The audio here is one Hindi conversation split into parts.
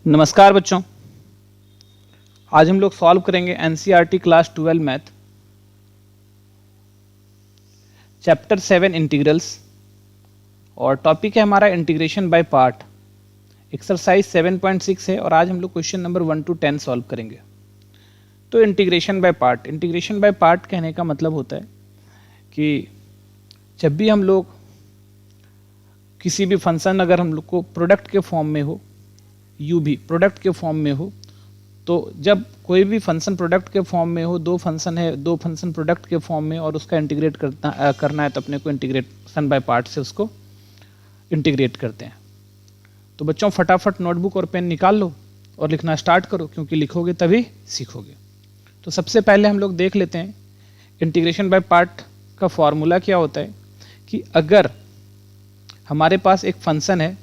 नमस्कार बच्चों, आज हम लोग सॉल्व करेंगे NCERT class 12 math chapter 7 integrals और टॉपिक है हमारा इंटीग्रेशन बाय पार्ट। एक्सरसाइज 7.6 है और आज हम लोग क्वेश्चन नंबर 1 to 10 सॉल्व करेंगे। तो इंटीग्रेशन बाय पार्ट कहने का मतलब होता है कि जब भी हम लोग किसी भी फंक्शन अगर हम लोग को प्रोडक्ट के फॉर्म में हो, यू भी प्रोडक्ट के फॉर्म में हो, तो जब कोई भी फंक्शन प्रोडक्ट के फॉर्म में हो, दो फंक्शन प्रोडक्ट के फॉर्म में और उसका इंटीग्रेट करना है तो अपने को इंटीग्रेशन बाय पार्ट से उसको इंटीग्रेट करते हैं। तो बच्चों फटाफट नोटबुक और पेन निकाल लो और लिखना स्टार्ट करो, क्योंकि लिखोगे तभी सीखोगे। तो सबसे पहले हम लोग देख लेते हैं इंटीग्रेशन बाय पार्ट का फॉर्मूला क्या होता है कि अगर हमारे पास एक फंक्शन है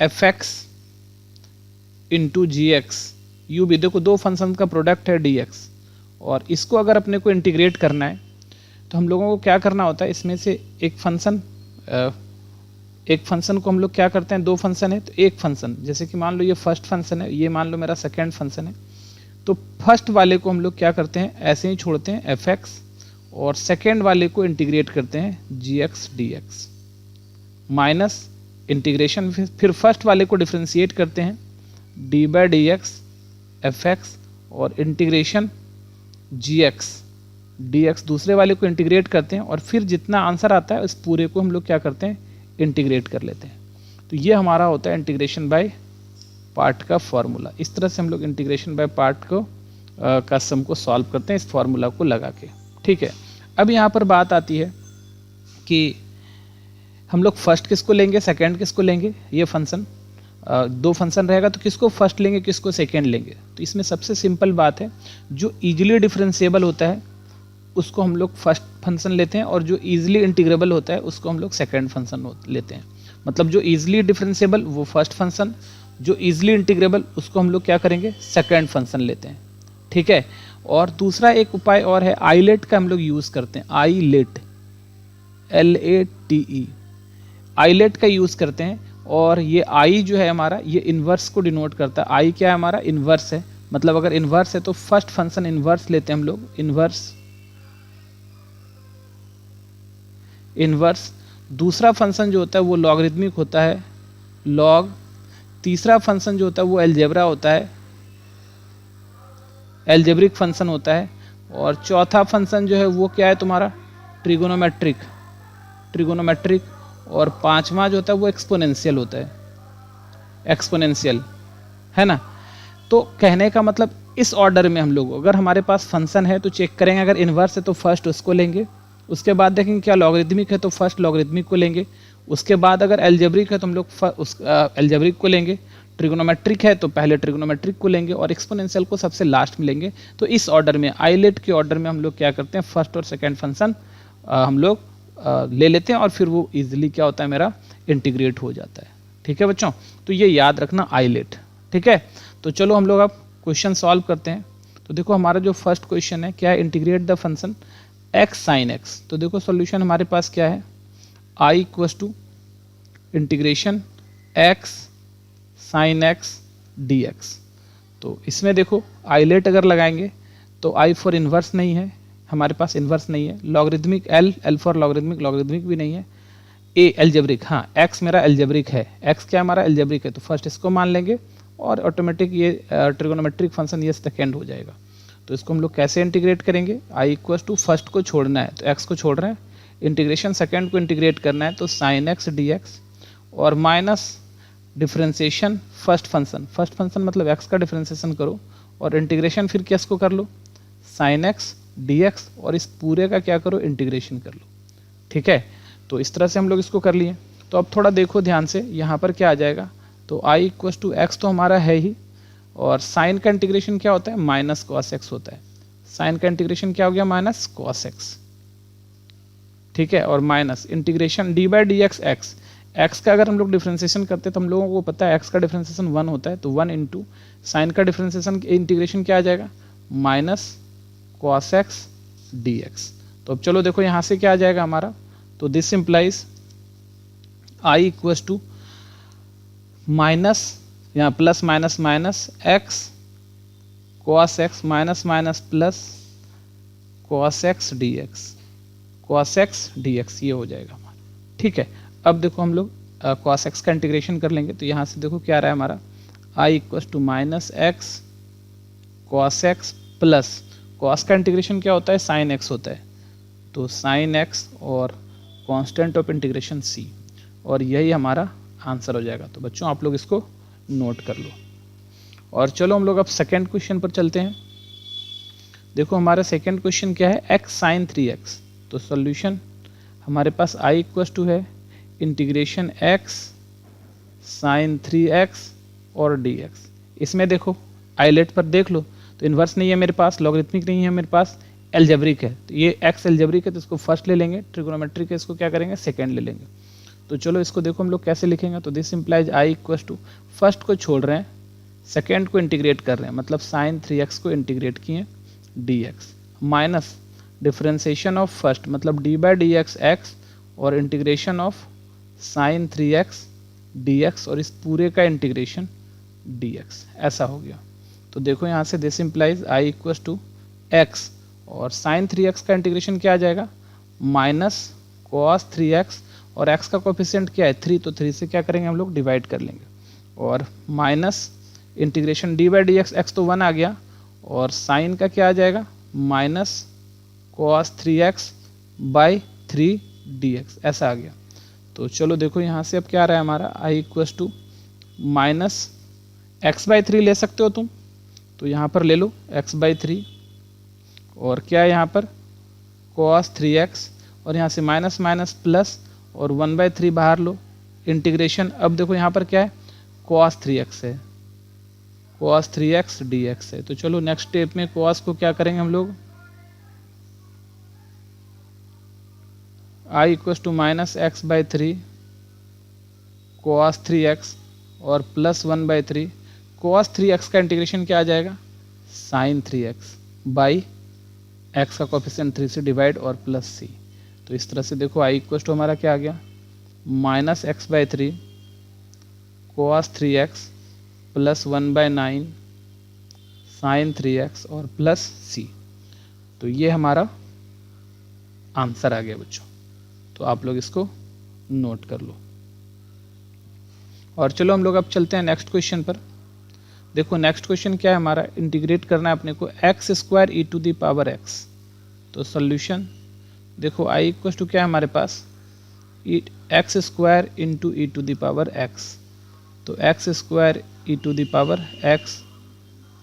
fx into g x, u भी देखो दो फंक्शन का प्रोडक्ट है डी एक्स, और इसको अगर अपने को इंटीग्रेट करना है तो हम लोगों को क्या करना होता है, इसमें से एक फंक्शन को हम लोग क्या करते हैं, दो फंक्शन है तो एक फंक्शन, जैसे कि मान लो ये फर्स्ट फंक्शन है, ये मान लो मेरा सेकेंड फंक्शन है, तो फर्स्ट वाले को हम लोग क्या करते हैं ऐसे ही छोड़ते हैं fx, और सेकेंड वाले को इंटीग्रेट करते हैं gx dx माइनस इंटीग्रेशन, फिर फर्स्ट वाले को डिफ्रेंशिएट करते हैं d by d x F x, और इंटीग्रेशन जी एक्स डी एक्स दूसरे वाले को इंटीग्रेट करते हैं, और फिर जितना आंसर आता है उस पूरे को हम लोग क्या करते हैं इंटीग्रेट कर लेते हैं। तो ये हमारा होता है इंटीग्रेशन बाय पार्ट का फॉर्मूला। इस तरह से हम लोग इंटीग्रेशन बाय पार्ट को का सम को सॉल्व करते हैं इस फॉर्मूला को लगा के। ठीक है, अब यहाँ पर बात आती है कि हम लोग फर्स्ट किसको लेंगे, सेकेंड किसको लेंगे। ये फंक्शन दो फंक्शन रहेगा तो किसको फर्स्ट लेंगे किसको सेकेंड लेंगे। तो इसमें सबसे सिंपल बात है, जो इजीली डिफरेंशिएबल होता है उसको हम लोग फर्स्ट फंक्शन लेते हैं, और जो इजीली इंटीग्रेबल होता है उसको हम लोग सेकेंड फंक्शन लेते हैं। मतलब जो इजीली डिफरेंशिएबल वो फर्स्ट फंक्शन, जो इजीली इंटीग्रेबल उसको हम लोग क्या करेंगे सेकेंड फंक्शन लेते हैं। ठीक है, और दूसरा एक उपाय और है, आईलेट का हम लोग यूज़ करते हैं। आईलेट LATE आईलेट का यूज़ करते हैं, और ये आई जो है हमारा ये इन्वर्स को डिनोट करता है। आई क्या है हमारा इन्वर्स है, मतलब अगर इन्वर्स है तो फर्स्ट फंक्शन इन्वर्स लेते हैं हम लोग, इन्वर्स। दूसरा फंक्शन जो होता है वो लॉगरिथमिक होता है, लॉग। तीसरा फंक्शन जो होता है वो अलजेब्रा होता है, अलजेब्रिक फंक्शन होता है। और चौथा फंक्शन जो है वो क्या है तुम्हारा ट्रिगोनोमेट्रिक। और पांचवा जो होता है वो एक्सपोनेंशियल होता है, एक्सपोनेंशियल, है ना। तो कहने का मतलब इस ऑर्डर में हम लोग, अगर हमारे पास फंक्शन है तो चेक करेंगे, अगर इन्वर्स है तो फर्स्ट उसको लेंगे, उसके बाद देखेंगे क्या लॉगरिथमिक है तो फर्स्ट लॉगरिथमिक को लेंगे, उसके बाद अगर अलजेब्रिक है तो हम लोग उस अलजेब्रिक को लेंगे, ट्रिगोनोमेट्रिक है तो पहले ट्रिगोनोमेट्रिक को लेंगे, और एक्सपोनेंशियल को सबसे लास्ट में लेंगे। तो इस ऑर्डर में आईलेट के ऑर्डर में हम लोग क्या करते हैं, फर्स्ट और सेकेंड फंक्शन हम लोग ले लेते हैं, और फिर वो इजीली क्या होता है मेरा इंटीग्रेट हो जाता है। ठीक है बच्चों, तो ये याद रखना आईलेट। ठीक है, तो चलो हम लोग अब क्वेश्चन सॉल्व करते हैं। तो देखो हमारा जो फर्स्ट क्वेश्चन है क्या है, integrate the function x sin x। तो देखो सॉल्यूशन हमारे पास क्या है, i equals to integration x sin x dx। तो इसमें देखो आईलेट अगर लगाएंगे तो i फॉर इन्वर्स नहीं है, हमारे पास इन्वर्स नहीं है, लॉगरिथमिक L फॉर लॉगरिथमिक भी नहीं है, A एल्जेब्रिक, हाँ x मेरा एल्जेब्रिक है, x क्या हमारा एल्जेब्रिक है, तो फर्स्ट इसको मान लेंगे और ऑटोमेटिक ये ट्रिगोनोमेट्रिक फंक्शन ये सेकेंड हो जाएगा। तो इसको हम लोग कैसे इंटीग्रेट करेंगे, i इक्वल्स टू फर्स्ट को छोड़ना है तो x को छोड़ रहे हैं, इंटीग्रेशन सेकेंड को इंटीग्रेट करना है तो sin x dx, और माइनस डिफ्रेंशिएशन फर्स्ट फंक्शन मतलब x का डिफ्रेंशिएशन करो, और इंटीग्रेशन फिर क्या इसको कर लो sin x dx, और इस पूरे का क्या करो इंटीग्रेशन कर लो। ठीक है, तो इस तरह से हम लोग इसको कर लिए। तो अब थोड़ा देखो ध्यान से, यहाँ पर क्या आ जाएगा, तो i इक्वल्स टू एक्स तो हमारा है ही, और साइन का इंटीग्रेशन क्या होता है माइनस कॉस एक्स होता है, साइन का इंटीग्रेशन क्या हो गया माइनस कॉस एक्स। ठीक है, और minus integration d by d x x का अगर हम लोग डिफ्रेंशिएशन करते हैं तो हम लोगों को पता है एक्स का डिफ्रेंशिएशन 1 होता है, तो 1 इंटू साइन का डिफ्रेंशिएशन इंटीग्रेशन क्या आ जाएगा माइनस cos x dx। तो अब चलो देखो यहाँ से क्या आ जाएगा हमारा, तो this implies i equals to minus यहाँ plus minus minus x cos x minus minus plus cos x d x, cos x d x ये हो जाएगा हमारा। ठीक है, अब देखो हम लोग कॉस एक्स का इंटीग्रेशन कर लेंगे। तो यहाँ से देखो क्या आ रहा है हमारा, I equal to minus x cos x plus cos का इंटीग्रेशन क्या होता है, साइन एक्स होता है, तो साइन एक्स और कांस्टेंट ऑफ इंटीग्रेशन सी, और यही हमारा आंसर हो जाएगा। तो बच्चों आप लोग इसको नोट कर लो। और चलो हम लोग अब सेकेंड क्वेश्चन पर चलते हैं। देखो हमारा सेकेंड क्वेश्चन क्या है, एक्स साइन 3x। तो सॉल्यूशन हमारे पास आई इक्वल टू है इंटीग्रेशन एक्स साइन 3x और dx। इसमें देखो आइलेट पर देख लो तो इन्वर्स नहीं है मेरे पास, लॉगरिथमिक नहीं है मेरे पास, एल्जेब्रिक है। तो ये x एल्जेब्रिक है तो इसको फर्स्ट ले लेंगे, ट्रिग्नोमेट्रिक है इसको क्या करेंगे, सेकेंड ले लेंगे। तो चलो इसको देखो हम लोग कैसे लिखेंगे। तो this implies I equal to, first को छोड़ रहे हैं, सेकेंड को इंटीग्रेट कर रहे हैं, मतलब साइन 3x को इंटीग्रेट किए dx minus differentiation of first मतलब d by d x x और integration of sine 3x dx और इस पूरे का इंटीग्रेशन dx, ऐसा हो गया। तो देखो यहाँ से this implies I equal to x और साइन 3x का इंटीग्रेशन क्या आ जाएगा, माइनस कॉस 3x और x का कोफिशिएंट क्या है 3, तो 3 से क्या करेंगे हम लोग डिवाइड कर लेंगे, और minus integration d by d x x तो 1 आ गया, और साइन का क्या आ जाएगा minus cos 3x by 3 dx, ऐसा आ गया। तो चलो देखो यहाँ से अब क्या आ रहा है हमारा, I equal to minus x by 3 ले सकते हो तुम, तो यहाँ पर ले लो x बाई 3, और क्या है यहाँ पर cos 3x, और यहाँ से माइनस माइनस प्लस और 1/3 बाहर लो, इंटीग्रेशन अब देखो यहाँ पर क्या है cos 3x है, cos 3x dx है। तो चलो नेक्स्ट स्टेप में cos को क्या करेंगे हम लोग, i equal to minus x by 3 cos 3x और प्लस 1/3 cos 3x का इंटीग्रेशन क्या आ जाएगा, साइन 3x बाई एक्स का कोफिशिएंट 3 से डिवाइड और प्लस सी। तो इस तरह से देखो आई इक्वल टू हमारा क्या आ गया, minus x by 3 cos 3x plus 1/9 sine 3x और प्लस सी। तो ये हमारा आंसर आ गया बच्चों। तो आप लोग इसको नोट कर लो। और चलो हम लोग अब चलते हैं नेक्स्ट क्वेश्चन पर। देखो नेक्स्ट क्वेश्चन क्या है हमारा, इंटीग्रेट करना है अपने को x square e to the power x. तो सॉल्यूशन देखो आई इक्वल टू क्या है हमारे पास, x square into e to the power x, तो x square e to the power x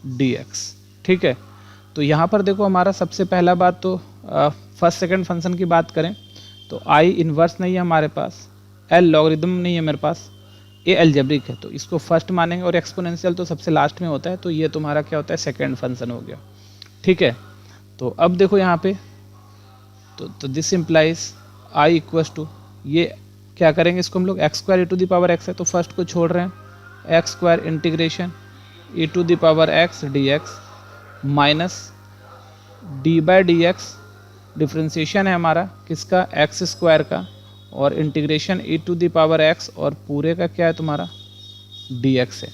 d x. ठीक है, तो यहाँ पर देखो हमारा सबसे पहला बात तो फर्स्ट सेकंड फंक्शन की बात करें तो आई इन्वर्स नहीं है हमारे पास, एल लॉगरिदम नहीं है मेरे पास, ए एल्जेब्रिक है, तो इसको फर्स्ट मानेंगे, और एक्सपोनेंशियल तो सबसे लास्ट में होता है, तो ये तुम्हारा क्या होता है सेकंड फंक्शन हो गया। ठीक है, तो अब देखो यहाँ पे तो this implies I equal to, ये क्या करेंगे इसको हम लोग x square e to the power x है तो फर्स्ट को छोड़ रहे हैं, x square integration e to the power x d x minus d by d x, differentiation है हमारा किसका, एक्स स्क्वायर का, और integration e to the power x और पूरे का क्या है तुम्हारा डी एक्स है।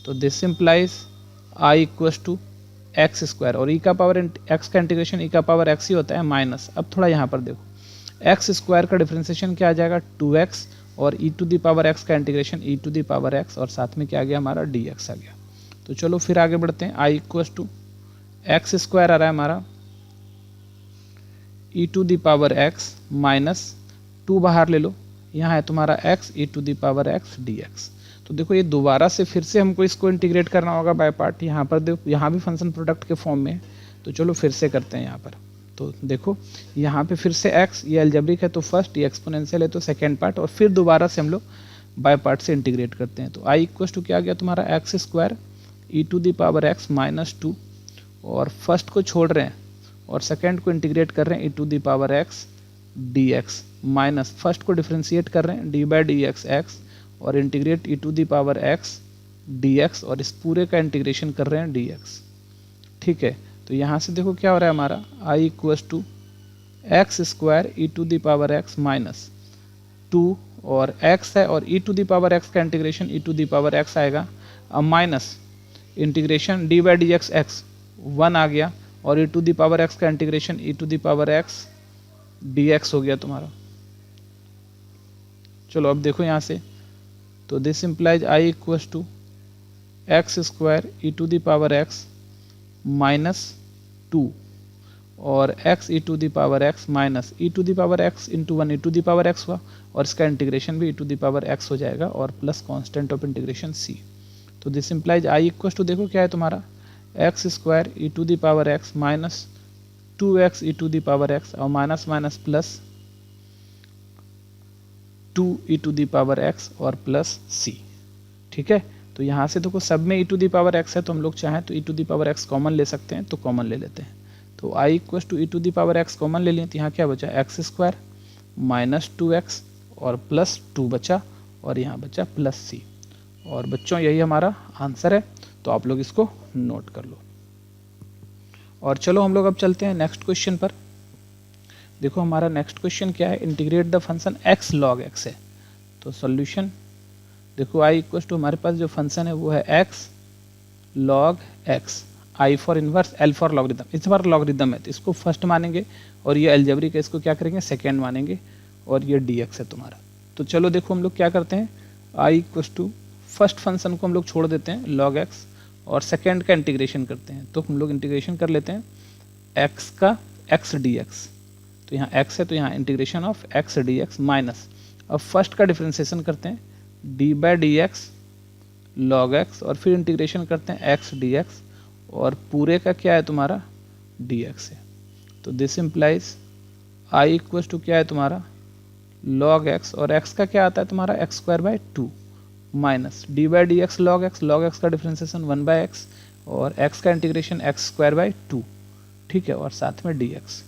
तो this implies I equal to x square, और ई का पावर एक्स का इंटीग्रेशन ई का पावर एक्स ही होता है माइनस, अब थोड़ा यहाँ पर देखो एक्स स्क्वायर का डिफ्रेंसिएशन क्या आ जाएगा 2x, और e to the power x का integration e to the power x, और साथ में क्या आ गया हमारा डी एक्स आ गया। तो चलो फिर आगे बढ़ते हैं, I equal to x square आ रहा है हमारा e to the power x minus 2 बाहर ले लो, यहाँ है तुम्हारा x e to the power x dx। तो देखो ये दोबारा से फिर से हमको इसको इंटीग्रेट करना होगा बाय पार्ट, यहाँ पर देखो यहाँ भी फंक्शन प्रोडक्ट के फॉर्म में है, तो चलो फिर से करते हैं यहाँ पर। तो देखो यहाँ पे फिर से x, ये एल्जेब्रिक है तो फर्स्ट, ये एक्सपोनेंशियल है तो सेकेंड पार्ट, और फिर दोबारा से हम लोग बाय पार्ट से इंटीग्रेट करते हैं। तो आई इक्वल टू क्या आ गया तुम्हारा x square e to the power x minus 2, और फर्स्ट को छोड़ रहे हैं और सेकेंड को इंटीग्रेट कर रहे हैं e to the power x d x minus first को डिफ्रेंशिएट कर रहे हैं d by d x x, और integrate e to the power x d x, और इस पूरे का इंटीग्रेशन कर रहे हैं डी एक्स। ठीक है, तो यहाँ से देखो क्या हो रहा है हमारा I equal to x square e to the power x minus 2, और x है और e to the power x का integration e to the power x आएगा अब minus integration d by d x x 1 आ गया, और e to the power x का integration e to the power x d x हो गया तुम्हारा। चलो अब देखो यहाँ से, तो this implies I equals to x square e to the power x minus 2 और x e to the power x minus e to the power x into 1 e to the power x हुआ, और इसका इंटीग्रेशन भी e to the power x हो जाएगा, और plus constant of integration c। तो this implies I equals to देखो क्या है तुम्हारा x square e to the power x minus 2x E to the power x और minus minus plus 2 e to the power x और प्लस c। ठीक है, तो यहाँ से देखो सब में e to the power x है, तो हम लोग चाहें तो e to the power x common ले सकते हैं, तो कॉमन ले लेते हैं। तो i equals to e to the power x common ले लें, तो यहाँ क्या बचा एक्स स्क्वायर माइनस 2x और प्लस 2 बचा, और यहाँ बचा प्लस c। और बच्चों यही हमारा आंसर है, तो आप लोग इसको नोट कर लो। और चलो हम लोग अब चलते हैं नेक्स्ट क्वेश्चन पर। देखो हमारा नेक्स्ट क्वेश्चन क्या है, integrate the function x log x है। तो सॉल्यूशन देखो i इक्वल्स टू हमारे पास जो फंक्शन है वो है x log x, I for inverse L for logarithm. इस बार लॉगरिदम है तो इसको फर्स्ट मानेंगे, और ये अलजेब्रिक है इसको क्या करेंगे सेकेंड मानेंगे, और ये dx है तुम्हारा। तो चलो देखो हम लोग क्या करते हैं, आई इक्वल्स टू फर्स्ट फंक्शन को हम लोग छोड़ देते हैं log x, और सेकेंड का इंटीग्रेशन करते हैं। तो हम लोग इंटीग्रेशन कर लेते हैं x का x dx, तो यहाँ x है तो यहाँ integration of x dx minus, अब फर्स्ट का डिफ्रेंसिएशन करते हैं d by d x log x, और फिर इंटीग्रेशन करते हैं x dx, और पूरे का क्या है तुम्हारा dx है। तो this implies i equals to क्या है तुम्हारा log x, और x का क्या आता है तुम्हारा x square by 2 minus d by d x log x का डिफ्रेंसिएशन 1 बाई एक्स, और x का इंटीग्रेशन एक्स स्क्वायर बाई 2। ठीक है, और साथ में dx।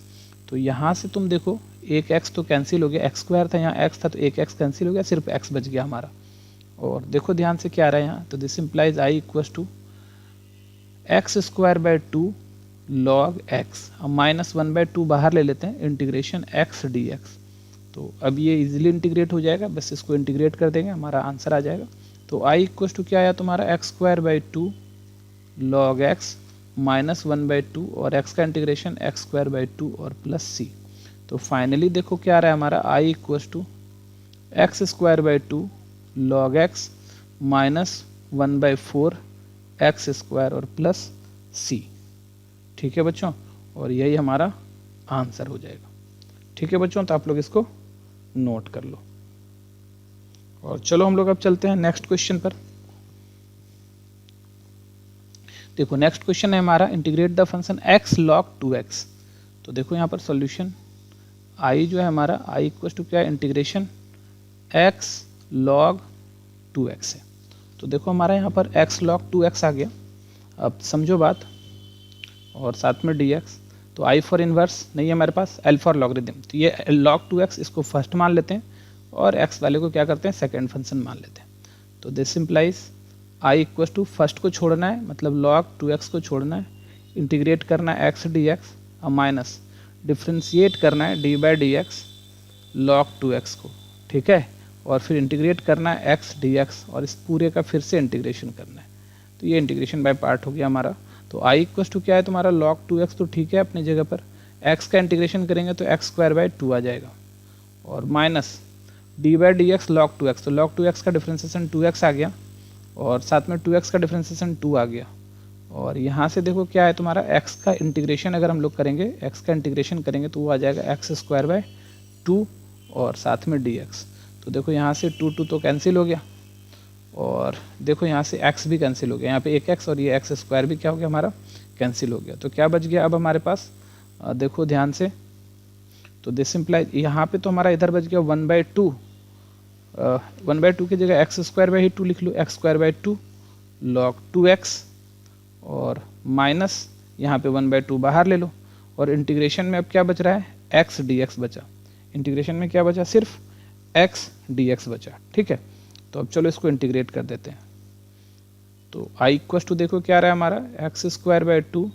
तो यहाँ से तुम देखो एक x तो कैंसिल हो गया, एक्स स्क्वायर था यहाँ x था तो एक x कैंसिल हो गया, सिर्फ x बच गया हमारा। और देखो ध्यान से क्या आ रहा है यहाँ, तो this implies i equals to x square by 2 log x, अब माइनस 1 बाई 2 बाहर ले लेते हैं, इंटीग्रेशन x dx। तो अब ये इजीली इंटीग्रेट हो जाएगा, बस इसको इंटीग्रेट कर देंगे हमारा आंसर आ जाएगा। तो i इक्वल्स टू क्या आया तुम्हारा x square by 2 log x minus 1 by 2, और x का इंटीग्रेशन एक्स स्क्वायर बाई 2 और प्लस c। तो फाइनली देखो क्या आ रहा है हमारा i equals to x square by 2 log x minus 1 by 4 x square और प्लस c। ठीक है बच्चों, और यही हमारा आंसर हो जाएगा। ठीक है बच्चों, तो आप लोग इसको नोट कर लो। और चलो हम लोग अब चलते हैं नेक्स्ट क्वेश्चन पर। देखो नेक्स्ट क्वेश्चन है हमारा integrate the function x log 2x। तो देखो यहाँ पर सॉल्यूशन i जो है हमारा i इक्वल टू क्या है इंटीग्रेशन x log 2x है। तो देखो हमारा यहाँ पर x log 2x आ गया। अब समझो बात, और साथ में dx। तो i फॉर इनवर्स नहीं है हमारे पास, l फॉर लॉगरिदम। तो ये log 2x इसको फर्स्ट मान लेते हैं, और x वाले को क्या करते हैं सेकेंड फंक्शन मान लेते हैं। तो this implies i equal to first को छोड़ना है, मतलब log 2x को छोड़ना है, इंटीग्रेट करना है x dx, और माइनस डिफ्रेंशिएट करना है d by d x log 2x को। ठीक है, और फिर इंटीग्रेट करना है x dx, और इस पूरे का फिर से इंटीग्रेशन करना है। तो ये इंटीग्रेशन बाय पार्ट हो गया हमारा। तो i इक्वल टू क्या है तुम्हारा log 2x, तो ठीक है अपनी जगह पर, x का इंटीग्रेशन करेंगे तो एक्स स्क्वायर बाई 2 आ जाएगा, और minus d by d x log 2x, तो log 2x का डिफ्रेंसिएशन 2x आ गया, और साथ में 2x का डिफ्रेंसिएशन 2 आ गया। और यहाँ से देखो क्या है तुम्हारा x का इंटीग्रेशन अगर हम लोग करेंगे, x का इंटीग्रेशन करेंगे तो वो आ जाएगा एक्स स्क्वायर बाई 2 और साथ में dx। तो देखो यहाँ से 2 तो कैंसिल हो गया, और देखो यहाँ से x भी कैंसिल हो गया, यहाँ पे एक x और ये एक्स स्क्वायर भी क्या हो गया हमारा कैंसिल हो गया। तो क्या बच गया अब हमारे पास, देखो ध्यान से, तो दिस इम्प्लाइज यहाँ पे तो हमारा इधर बच गया 1/2, 1/2 की जगह एक्स स्क्वायर बाई 2 लिख लो, x square by 2 log 2x, और माइनस यहाँ पे 1/2 बाहर ले लो, और इंटीग्रेशन में अब क्या बच रहा है x dx बचा। इंटीग्रेशन में क्या बचा, सिर्फ x dx बचा। ठीक है, तो अब चलो इसको इंटीग्रेट कर देते हैं। तो i इक्वल टू देखो क्या रहा है हमारा x square by 2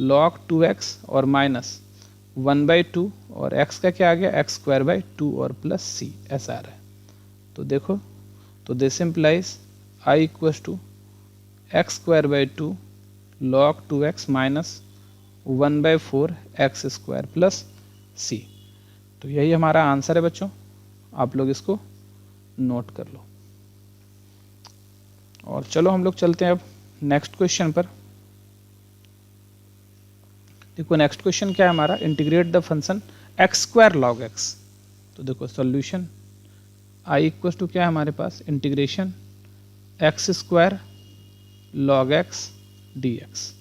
log 2x और माइनस 1/2, और x का क्या आ गया एक्स स्क्वायर बाई 2 और प्लस c, ऐसा आ रहा है। तो देखो, तो this implies I equals to x square by two log 2x minus 1/4 x square plus सी। तो यही हमारा आंसर है बच्चों, आप लोग इसको नोट कर लो। और चलो हम लोग चलते हैं अब नेक्स्ट क्वेश्चन पर। देखो नेक्स्ट क्वेश्चन क्या है हमारा, integrate the function x square log x. तो देखो सॉल्यूशन आई इक्वल टू क्या है हमारे पास, integration x square log x d x.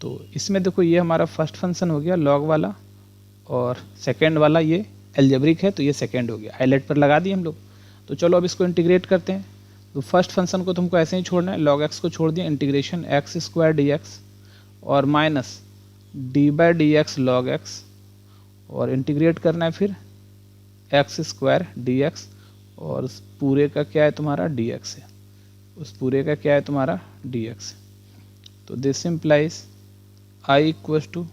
तो इसमें देखो ये हमारा फर्स्ट फंक्शन हो गया लॉग वाला, और सेकेंड वाला ये एल्जेब्रिक है तो ये सेकेंड हो गया, हाईलाइट पर लगा दिए हम लोग। तो चलो अब इसको इंटीग्रेट करते हैं। तो फर्स्ट फंक्शन को तुमको ऐसे ही छोड़ना है, लॉग एक्स को छोड़ दिया, integration x square d x और minus d by d x log x, और इंटीग्रेट करना है फिर एक्स स्क्वायर डी एक्स, और उस पूरे का क्या है तुम्हारा डी एक्स है, उस पूरे का क्या है तुम्हारा डी एक्स। तो this implies I equals to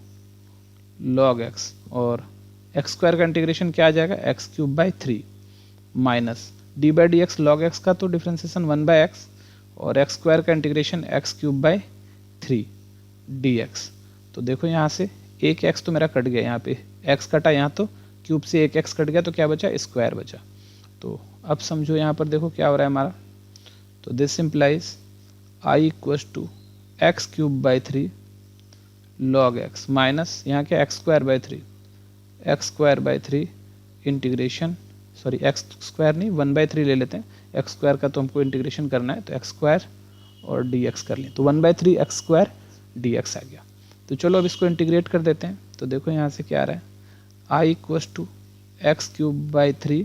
log x, और एक्स स्क्वायर का इंटीग्रेशन क्या आ जाएगा, x cube by 3 minus d by d x log x का तो डिफ्रेंसिएशन 1 बाई एक्स, और एक्स स्क्वायर का integration x cube by 3 d x. तो देखो यहाँ से एक एक्स तो मेरा कट गया, यहाँ पे एक्स कटा, यहाँ तो क्यूब से एक एक्स कट गया तो क्या बचा, स्क्वायर बचा। तो अब समझो यहाँ पर देखो क्या हो रहा है हमारा, तो this implies I equals to x cube by 3 log x minus यहाँ क्या x square by 3, x square by 3 integration, sorry x square नहीं 1/3 ले लेते हैं, एक्स स्क्वायर का तो हमको इंटीग्रेशन करना है, तो एक्स स्क्वायर और डी एक्स कर लें, तो 1/3 एक्स स्क्वायर डी एक्स आ गया। तो चलो अब इसको इंटीग्रेट कर देते हैं। तो देखो यहाँ से क्या आ रहा है, I equals to x cube by 3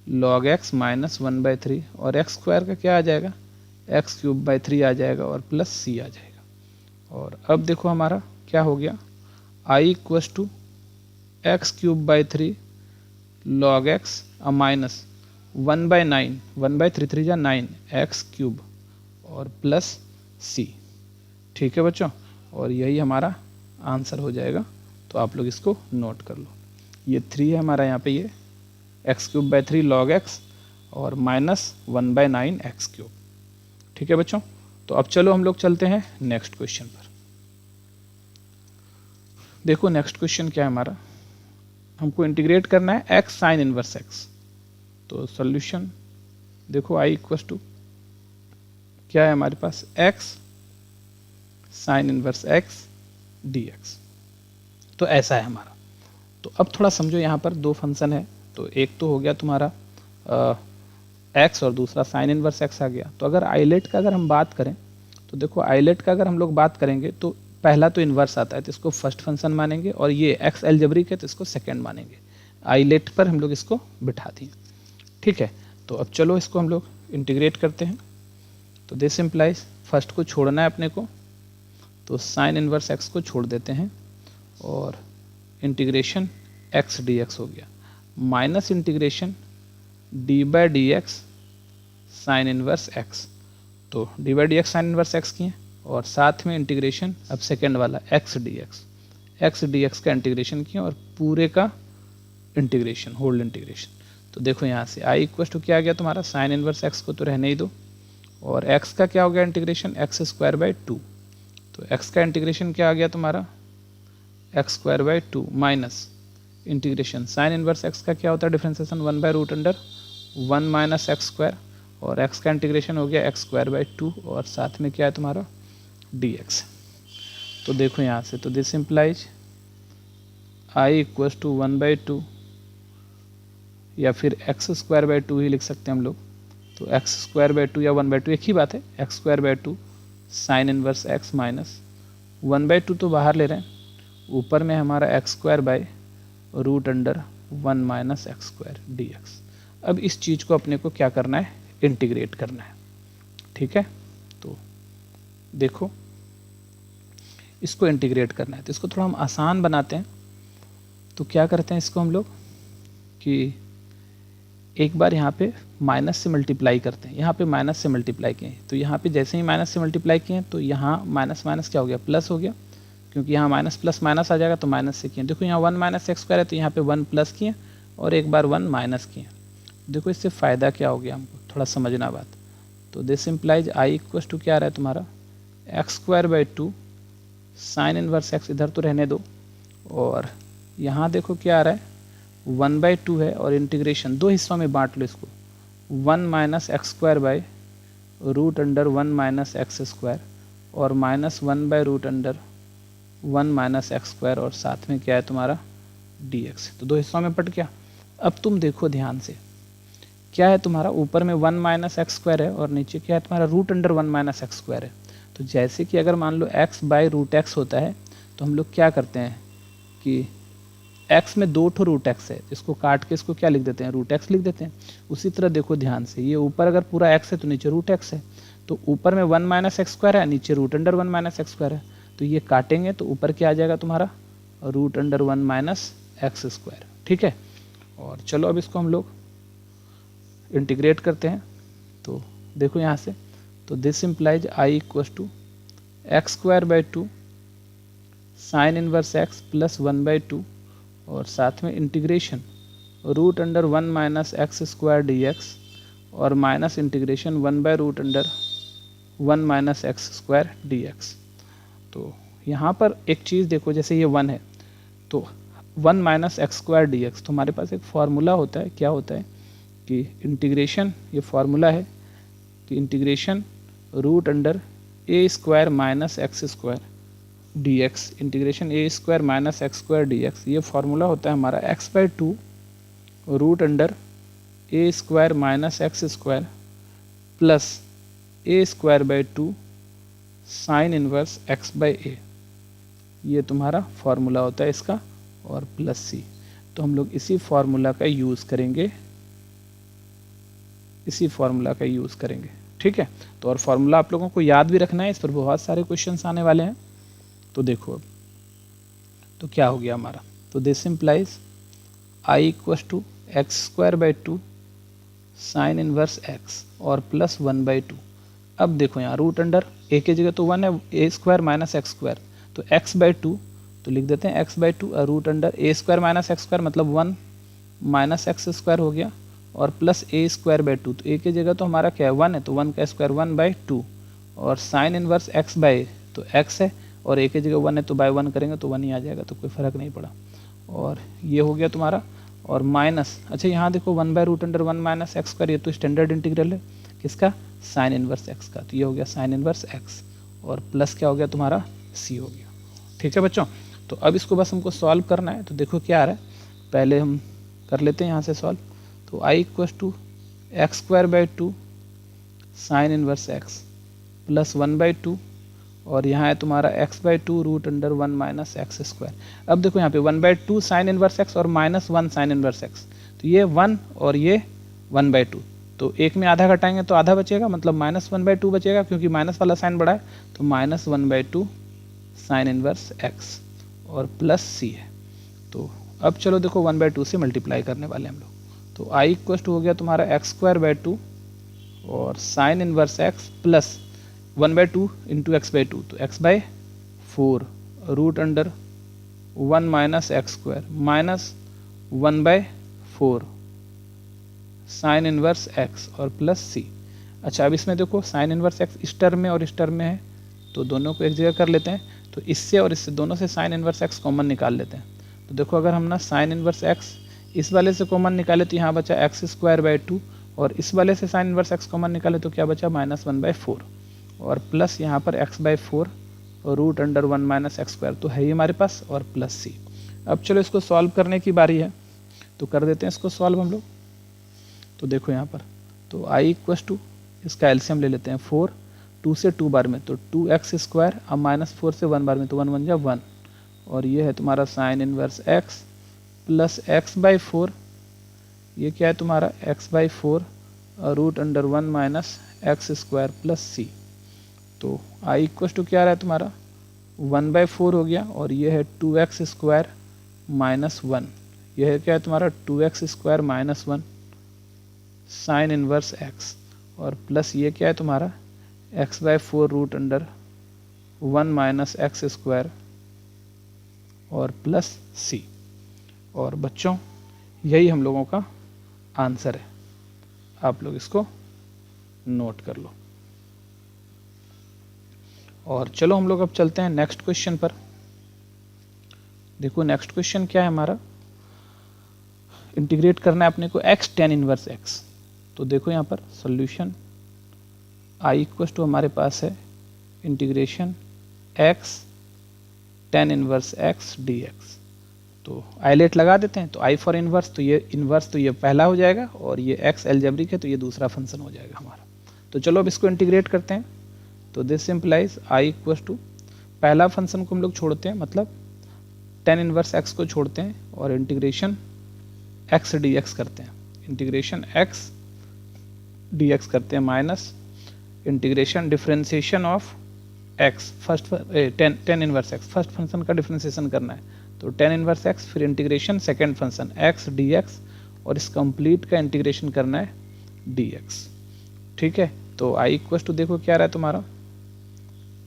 log x minus 1/3, और एक्स स्क्वायर का क्या आ जाएगा, एक्स क्यूब बाई 3 आ जाएगा और प्लस सी आ जाएगा। और अब देखो हमारा क्या हो गया, I equals to x cube by 3 log x minus 1/9, 1/3 3 जा 9 एक्स क्यूब और प्लस सी। ठीक है बच्चों, और यही हमारा आंसर हो जाएगा। तो आप लोग इसको नोट कर लो, ये 3 है हमारा यहाँ पे, ये x cube by 3 log x और माइनस 1/9 एक्स क्यूब। ठीक है बच्चों, तो अब चलो हम लोग चलते हैं नेक्स्ट क्वेश्चन पर। देखो नेक्स्ट क्वेश्चन क्या है हमारा, हमको इंटीग्रेट करना है एक्स साइन इनवर्स एक्स। तो सॉल्यूशन देखो आई इक्वस टू क्या है हमारे पास, x sine inverse x d x. तो ऐसा है हमारा। तो अब थोड़ा समझो, यहाँ पर दो फंक्शन है, तो एक तो हो गया तुम्हारा एक्स और दूसरा साइन इनवर्स एक्स आ गया। तो अगर आइलेट का अगर हम बात करें, तो देखो आइलेट का अगर हम लोग बात करेंगे तो पहला तो इन्वर्स आता है तो इसको फर्स्ट फंक्शन मानेंगे, और ये एक्स एल्जेब्रिक है तो इसको सेकंड मानेंगे। आइलेट पर हम लोग इसको बिठा दिए। ठीक है, तो अब चलो इसको हम लोग इंटीग्रेट करते हैं। तो दिस इम्प्लाइज फर्स्ट को छोड़ना है अपने को, तो साइन इनवर्स एक्स को छोड़ देते हैं, और इंटीग्रेशन एक्स डी एक्स हो गया minus integration d by d x sine inverse x. तो d by d x sine inverse x किए, और साथ में इंटीग्रेशन अब सेकेंड वाला एक्स डी एक्स का इंटीग्रेशन किया, और पूरे का इंटीग्रेशन होल्ड इंटीग्रेशन। तो देखो यहाँ से आई इक्वल टू क्या आ गया तुम्हारा, साइन इनवर्स एक्स को तो रहने ही दो, और एक्स का क्या हो गया इंटीग्रेशन एक्स स्क्वायर बाई 2। तो एक्स का इंटीग्रेशन क्या आ गया तुम्हारा, x square by 2 minus integration sine inverse x का क्या होता है डिफरेंशिएशन 1/√1 माइनस एक्स स्क्वायर, और एक्स का इंटीग्रेशन हो गया एक्स स्क्वायर बाई 2, और साथ में क्या है तुम्हारा डी एक्स। तो देखो यहाँ से, तो this implies I equal to 1/2, या फिर एक्स स्क्वायर बाई 2 ही लिख सकते हैं हम लोग। तो एक्स स्क्वायर बाई 2 या 1/2 एक ही बात है, x square by 2 sign inverse x minus 1/2 तो बाहर ले रहे हैं, ऊपर में हमारा x square by √1 minus x square d x. अब इस चीज़ को अपने को क्या करना है, इंटीग्रेट करना है। ठीक है, तो देखो इसको इंटीग्रेट करना है, तो इसको थोड़ा हम आसान बनाते हैं। तो क्या करते हैं इसको हम लोग कि एक बार यहाँ पे माइनस से मल्टीप्लाई करते हैं, यहाँ पे माइनस से मल्टीप्लाई किए, तो यहाँ पे जैसे ही माइनस से मल्टीप्लाई किए तो यहाँ माइनस माइनस क्या हो गया, प्लस हो गया, क्योंकि यहाँ माइनस प्लस माइनस आ जाएगा तो माइनस से किए। देखो यहाँ 1 माइनस एक्स स्क्वायर है तो यहाँ पे 1 प्लस किए और एक बार 1 माइनस किए। देखो इससे फ़ायदा क्या हो गया हमको, थोड़ा समझना बात। तो this implies I equal to क्या आ रहा है तुम्हारा x square by two sine inverse x इधर तो रहने दो, और यहाँ देखो क्या आ रहा है 1/2 है, और इंटीग्रेशन दो हिस्सों में बांट लो इसको, 1 minus x square by root under 1 minus x square और minus 1 by root under 1 minus x square, और साथ में क्या है तुम्हारा dx। तो दो हिस्सों में पट गया। अब तुम देखो ध्यान से क्या है तुम्हारा, ऊपर में 1 माइनस एक्स स्क्वायर है और नीचे क्या है तुम्हारा root under 1 minus x square है। तो जैसे कि अगर मान लो x बाई रूट एक्स होता है तो हम लोग क्या करते हैं कि x में दो ठो रूट एक्स है, इसको काट के इसको क्या लिख देते हैं रूट एक्स लिख देते हैं। उसी तरह देखो ध्यान से, ये ऊपर अगर पूरा x है तो नीचे रूट एक्स है, तो ऊपर में 1 माइनस एक्स स्क्वायर है, नीचे root under 1 minus x square है, तो ये काटेंगे तो ऊपर क्या आ जाएगा तुम्हारा root under 1 minus x square. ठीक है, और चलो अब इसको हम लोग इंटीग्रेट करते हैं। तो देखो यहाँ से, तो this implies I equal to x square by two sine inverse x plus 1/2 और साथ में integration root under 1 minus x square d x और minus integration 1 by root under 1 minus x square d x. तो यहाँ पर एक चीज़ देखो, जैसे ये 1 है तो 1 minus x square d x, तो हमारे पास एक फार्मूला होता है, क्या होता है कि इंटीग्रेशन, ये फार्मूला है कि integration root under a square minus x square d x, integration a square minus x square d x, ये फार्मूला होता है हमारा x by two root under a square minus x square plus a square by two sine inverse x by a, ये तुम्हारा फार्मूला होता है इसका, और प्लस सी। तो हम लोग इसी फार्मूला का यूज़ करेंगे, इसी फार्मूला का यूज़ करेंगे। ठीक है, तो और फार्मूला आप लोगों को याद भी रखना है, इस पर बहुत सारे क्वेश्चंस आने वाले हैं। तो देखो अब तो क्या हो गया हमारा, तो this implies I equal to x square by two sine inverse x और प्लस 1/2। अब देखो यहाँ रूट अंडर ए की जगह तो 1 है, ए स्क्वायर माइनस एक्स स्क्वायर, तो एक्स बाई टू तो लिख देते हैं एक्स बाई टू, और root under a square minus x square मतलब 1 माइनस एक्स स्क्वायर हो गया, और plus a square by two, तो ए की जगह तो हमारा क्या है 1 है, तो 1 का स्क्वायर 1/2 और साइन इनवर्स एक्स बाई, तो एक्स है और ए की जगह 1 है तो बाई 1 करेंगे तो 1 ही आ जाएगा, तो कोई फ़र्क नहीं पड़ा। और ये हो गया तुम्हारा, और माइनस, अच्छा यहाँ देखो 1 by root under 1 minus x square, ये तो स्टैंडर्ड इंटीग्रल है किसका, साइन इनवर्स एक्स का, तो ये हो गया साइन इनवर्स एक्स, और प्लस क्या हो गया तुम्हारा सी हो गया। ठीक है बच्चों, तो अब इसको बस हमको सॉल्व करना है। तो देखो क्या आ रहा है, पहले हम कर लेते हैं यहाँ से सॉल्व। तो I equal to x square by two sine inverse x plus 1/2 और यहाँ है तुम्हारा x by two root under 1 minus x square. अब देखो यहाँ पे 1/2 साइन इनवर्स एक्स और माइनस 1 साइन इनवर्स एक्स, तो ये 1 और ये 1/2, तो एक में आधा घटाएंगे तो आधा बचेगा, मतलब माइनस 1/2 बचेगा, क्योंकि माइनस वाला साइन बड़ा है, तो माइनस 1/2 साइन इनवर्स एक्स और प्लस सी है। तो अब चलो देखो 1/2 से मल्टीप्लाई करने वाले हम लोग। तो आई इक्वल टू हो गया तुम्हारा एक्स स्क्वायर बाई टू और sine inverse x plus 1/2 into x by two, तो x by 4 root under 1 minus x square minus 1/4 sine inverse x और प्लस सी। अच्छा अब इसमें देखो साइन इनवर्स एक्स इस टर्म में और इस टर्म में है, तो दोनों को एक जगह कर लेते हैं। तो इससे और इससे दोनों से साइन इनवर्स एक्स कॉमन निकाल लेते हैं। तो देखो अगर हम ना साइन इनवर्स एक्स इस वाले से कॉमन निकाले तो यहाँ बचा एक्स स्क्वायर बाई टू, और इस वाले से साइन इनवर्स एक्स कॉमन निकाले तो क्या बचा माइनस 1/4 और प्लस यहाँ पर x/4 और root under 1 minus x square तो है ही हमारे पास, और प्लस सी। अब चलो इसको सॉल्व करने की बारी है, तो कर देते हैं इसको सॉल्व हम लोग। तो देखो यहाँ पर, तो आई इक्वल टू इसका एलसीएम ले लेते हैं 4, 2 से 2 बार में तो 2x स्क्वायर, अब माइनस 4 से 1 बार में तो 1 1 जा 1, और ये है तुम्हारा sine inverse x plus x/4, ये क्या है तुम्हारा x/4 और root under 1 minus x square plus सी। तो आई इक्वल टू क्या आ रहा है तुम्हारा 1/4 हो गया, और ये है 2x स्क्वायर माइनस 1, यह है क्या है तुम्हारा 2x square minus 1 sine inverse x, और प्लस ये क्या है तुम्हारा x/4 root under 1 minus x square और प्लस सी। और बच्चों यही हम लोगों का आंसर है, आप लोग इसको नोट कर लो। और चलो हम लोग अब चलते हैं नेक्स्ट क्वेश्चन पर। देखो नेक्स्ट क्वेश्चन क्या है हमारा, इंटीग्रेट करना है अपने को x tan इनवर्स x। तो देखो यहाँ पर सॉल्यूशन I इक्वल टू हमारे पास है integration x tan inverse x dx। तो आइलेट लगा देते हैं, तो I फॉर इनवर्स, तो ये पहला हो जाएगा और ये x एल्जेब्रिक है तो ये दूसरा फंक्शन हो जाएगा हमारा। तो चलो अब इसको इंटीग्रेट करते हैं। तो this implies I equal to पहला फंक्शन को हम लोग छोड़ते हैं, मतलब tan इनवर्स x को छोड़ते हैं और इंटीग्रेशन x dx करते हैं, इंटीग्रेशन x dx करते हैं minus integration differentiation of x first tan inverse x, first function का डिफरेंशिएशन करना है तो tan इनवर्स x, फिर integration second function x dx और इस कंप्लीट का इंटीग्रेशन करना है dx। ठीक है, तो I इक्वल टू देखो क्या रहा है तुम्हारा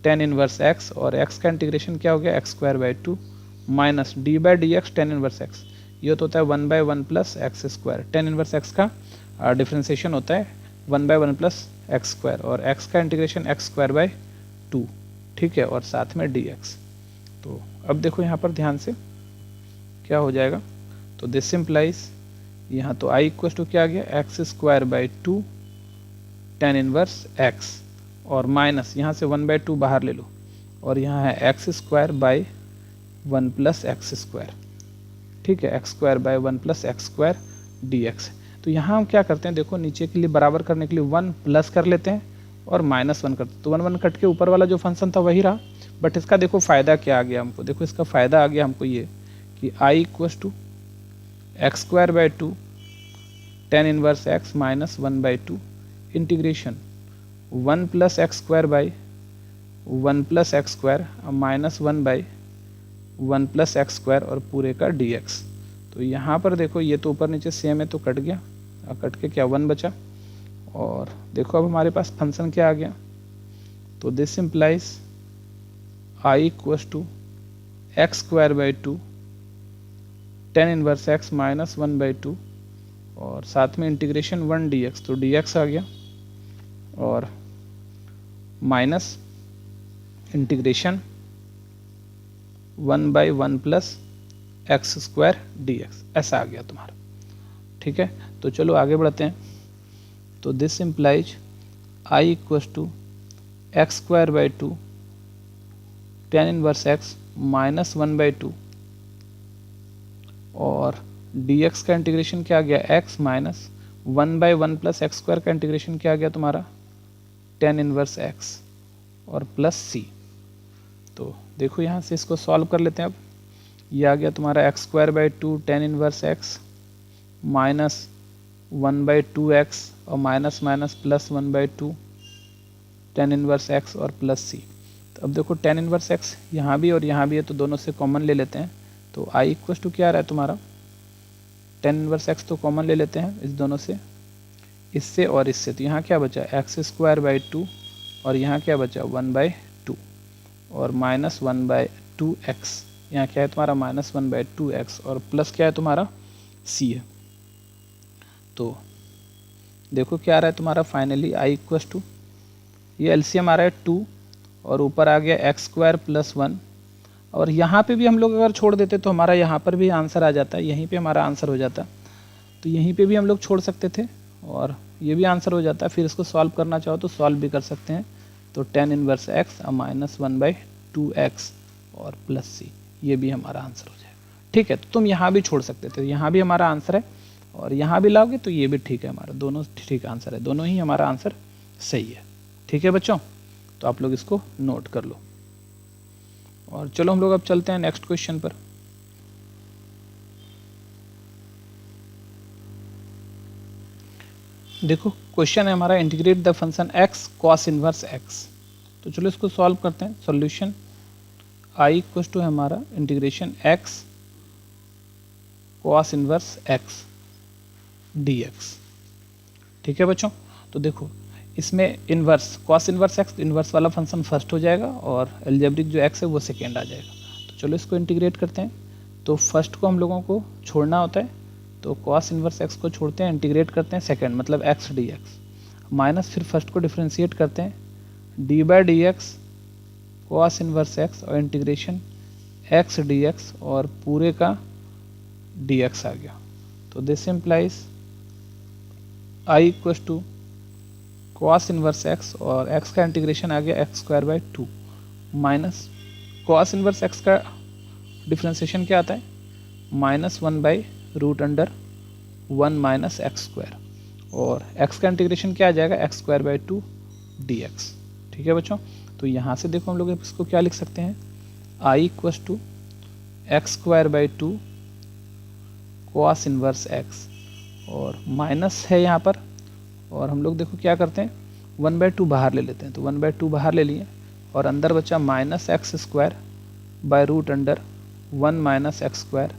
tan इनवर्स x और x का इंटीग्रेशन क्या हो गया x square by 2 minus d by d x tan inverse x, ये तो होता है 1 by 1 plus x square. tan inverse x का डिफरेंशिएशन होता है 1 बाई 1 प्लस एक्स स्क्वायर और x का इंटीग्रेशन x स्क्वायर बाई 2। ठीक है, और साथ में dx। तो अब देखो यहाँ पर ध्यान से क्या हो जाएगा, तो दिस इम्प्लाइज यहाँ तो I इक्वल टू क्या आ गया x square by 2 tan inverse x और माइनस यहाँ से 1 बाई 2 बाहर ले लो और यहाँ है x square by 1 plus x square. ठीक है, x square by 1 plus x square dx। तो यहाँ हम क्या करते हैं, देखो नीचे के लिए बराबर करने के लिए 1 प्लस कर लेते हैं और माइनस 1 करते हैं, तो 1 1 कट के ऊपर वाला जो फंक्शन था वही रहा, बट इसका देखो फ़ायदा क्या आ गया हमको, देखो इसका फ़ायदा आ गया हमको ये कि I equal to x square by 2 tan inverse x minus 1 by 2 integration 1 plus x square by 1 plus x square minus 1 by 1 plus x square और पूरे का dx। तो यहाँ पर देखो ये तो ऊपर नीचे सेम है तो कट गया और कट के क्या 1 बचा और देखो अब हमारे पास फंक्शन क्या आ गया, तो this implies I equal to x square by 2 tan inverse x minus 1 by 2 और साथ में इंटीग्रेशन 1 dx, तो dx आ गया और minus integration 1 by 1 plus x square dx, ऐसा आ गया तुम्हारा। ठीक है, तो चलो आगे बढ़ते हैं। तो this implies I equal to x square by 2 tan inverse x minus 1 by 2 और dx का इंटीग्रेशन क्या आ गया x minus 1 by 1 plus x square का इंटीग्रेशन क्या आ गया तुम्हारा tan इनवर्स x और प्लस c। तो देखो यहाँ से इसको सॉल्व कर लेते हैं। अब ये आ गया तुम्हारा x square by 2 tan inverse x minus 1 by 2x और minus minus plus 1 by 2 tan inverse x और प्लस c। तो अब देखो tan इनवर्स x यहाँ भी और यहाँ भी है तो दोनों से कॉमन ले लेते हैं, तो I इक्वल टू क्या आ रहा है तुम्हारा tan इनवर्स x तो कॉमन ले लेते हैं इस दोनों से, इससे और इससे, तो यहाँ क्या बचा एक्स स्क्वायर बाई 2 और यहाँ क्या बचा 1 बाई 2 और माइनस 1 बाई 2x, यहाँ क्या है तुम्हारा माइनस 1 बाई 2x और प्लस क्या है तुम्हारा c है। तो देखो क्या आ रहा है तुम्हारा फाइनली I इक्वल टू ये एलसीएम आ रहा है 2 और ऊपर आ गया एक्स स्क्वायर प्लस 1 और यहाँ पे भी हम लोग अगर छोड़ देते तो हमारा यहाँ पर भी आंसर आ जाता है, यहीं पे हमारा आंसर हो जाता, तो यहीं पे भी हम लोग छोड़ सकते थे और ये भी आंसर हो जाता है। फिर इसको सॉल्व करना चाहो तो सॉल्व भी कर सकते हैं, तो tan inverse x minus 1 by 2x और प्लस c, ये भी हमारा आंसर हो जाएगा। ठीक है, तो तुम यहाँ भी छोड़ सकते थे, यहाँ भी हमारा आंसर है और यहाँ भी लाओगे तो ये भी ठीक है, हमारा दोनों ठीक आंसर है, दोनों ही हमारा आंसर सही है। ठीक है बच्चों, तो आप लोग इसको नोट कर लो और चलो हम लोग अब चलते हैं नेक्स्ट क्वेश्चन पर। देखो क्वेश्चन है हमारा integrate the function x cos inverse x। तो चलो इसको सॉल्व करते हैं। सॉल्यूशन I इक्वल टू हमारा integration x cos inverse x dx। ठीक है बच्चों, तो देखो इसमें inverse cos inverse x, inverse वाला फंक्शन फर्स्ट हो जाएगा और एल्जेब्रिक जो x है वो सेकेंड आ जाएगा। तो चलो इसको इंटीग्रेट करते हैं। तो फर्स्ट को हम लोगों को छोड़ना होता है, तो cos इनवर्स x को छोड़ते हैं, इंटीग्रेट करते हैं सेकेंड मतलब x dx माइनस, फिर फर्स्ट को डिफ्रेंशिएट करते हैं d by d x cos inverse x और इंटीग्रेशन x dx और पूरे का dx आ गया। तो this implies I equal to cos inverse x और x का इंटीग्रेशन आ गया x² 2 minus cos inverse x का डिफ्रेंसिएशन क्या आता है, -1/√1 माइनस x² और x का इंटीग्रेशन क्या आ जाएगा, x² 2 dx। ठीक है बच्चों, तो यहाँ से देखो हम लोग इसको क्या लिख सकते हैं, I equal to x² 2 cos inverse x और माइनस है यहाँ पर, और हम लोग देखो क्या करते हैं 1/2 बाहर ले लेते हैं, तो 1/2 बाहर ले लिए और अंदर बचा -x² √1 माइनस x²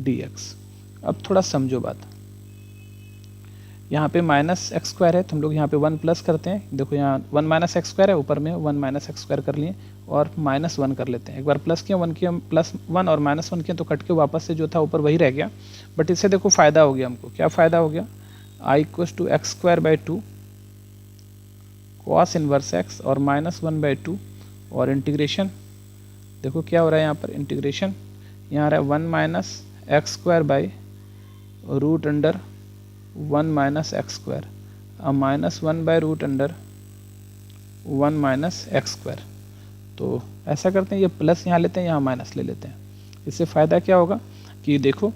dx। अब थोड़ा समझो बात, यहाँ पे -x² है तो हम लोग यहाँ पे 1 प्लस करते हैं, देखो यहाँ 1 - x² है, ऊपर में 1 - x² कर लिए और -1 कर लेते हैं। एक बार प्लस किया 1 किया +1 और -1 किया तो कट के वापस से जो था ऊपर वही रह गया, बट इससे देखो फ़ायदा हो गया हमको, क्या फ़ायदा हो गया, I equal to x² 2 cos inverse x और -1/2 और इंटीग्रेशन देखो क्या हो रहा है यहाँ पर, इंटीग्रेशन यहाँ आ रहा है 1 - x² √1 माइनस x², अब -1/√1 माइनस x²। तो ऐसा करते हैं, ये प्लस यहाँ लेते हैं, यहाँ माइनस ले लेते हैं। इससे फ़ायदा क्या होगा कि देखो